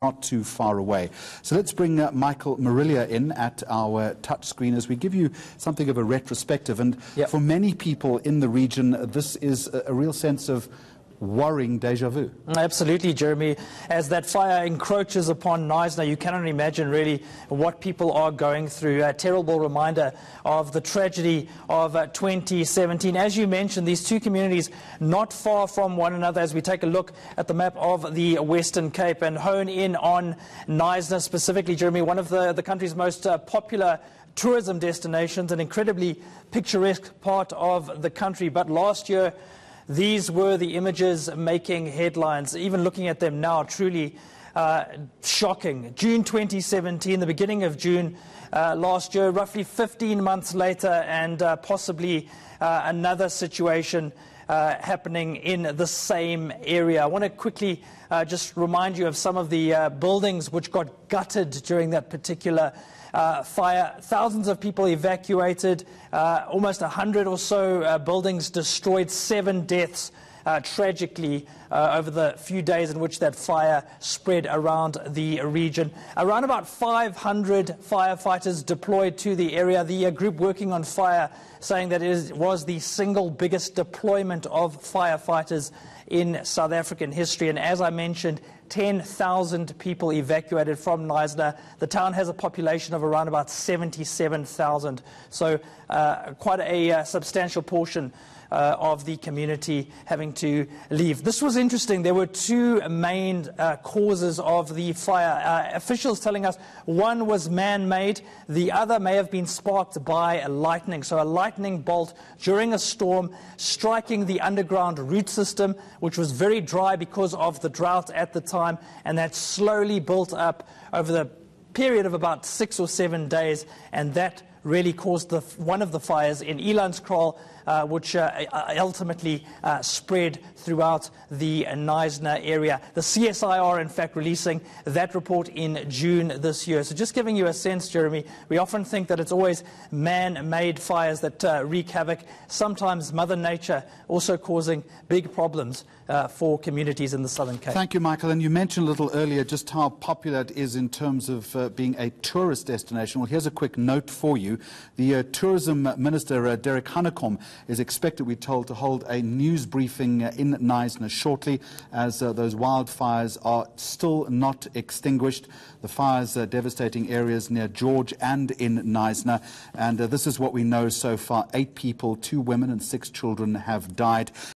not too far away. So let's bring Michael Marillier in at our touch screen as we give you something of a retrospective. And for many people in the region, this is a real sense of worrying deja vu. Absolutely, Jeremy. As that fire encroaches upon Knysna, you cannot imagine really what people are going through. A terrible reminder of the tragedy of 2017. As you mentioned, these two communities not far from one another. As we take a look at the map of the Western Cape and hone in on Knysna specifically, Jeremy, one of the country's most popular tourism destinations, an incredibly picturesque part of the country. But last year, these were the images making headlines. Even looking at them now, truly shocking. June 2017, the beginning of June last year, roughly 15 months later, and possibly another situation happening in the same area. I want to quickly just remind you of some of the buildings which got gutted during that particular fire. Thousands of people evacuated, almost 100 or so buildings destroyed, 7 deaths tragically over the few days in which that fire spread around the region. Around about 500 firefighters deployed to the area. The group working on fire saying that it was the single biggest deployment of firefighters in South African history. And as I mentioned, 10,000 people evacuated from Knysna. The town has a population of around about 77,000. So quite a substantial portion of the community having to leave. This was interesting. There were two main causes of the fire. Officials telling us one was man-made, the other may have been sparked by lightning. So a lightning bolt during a storm striking the underground root system, which was very dry because of the drought at the time, and that slowly built up over the period of about 6 or 7 days, and that really caused one of the fires in Elandskraal, which ultimately spread throughout the Knysna area. The CSI are, in fact, releasing that report in June this year. So just giving you a sense, Jeremy, we often think that it's always man-made fires that wreak havoc. Sometimes Mother Nature also causing big problems for communities in the Southern Cape. Thank you, Michael. And you mentioned a little earlier just how popular it is in terms of being a tourist destination. Well, here's a quick note for you. The Tourism Minister, Derek Hanekom, is expected, we're told, to hold a news briefing in Knysna shortly, as those wildfires are still not extinguished. The fires are devastating areas near George and in Knysna. And this is what we know so far. 8 people, 2 women and 6 children have died.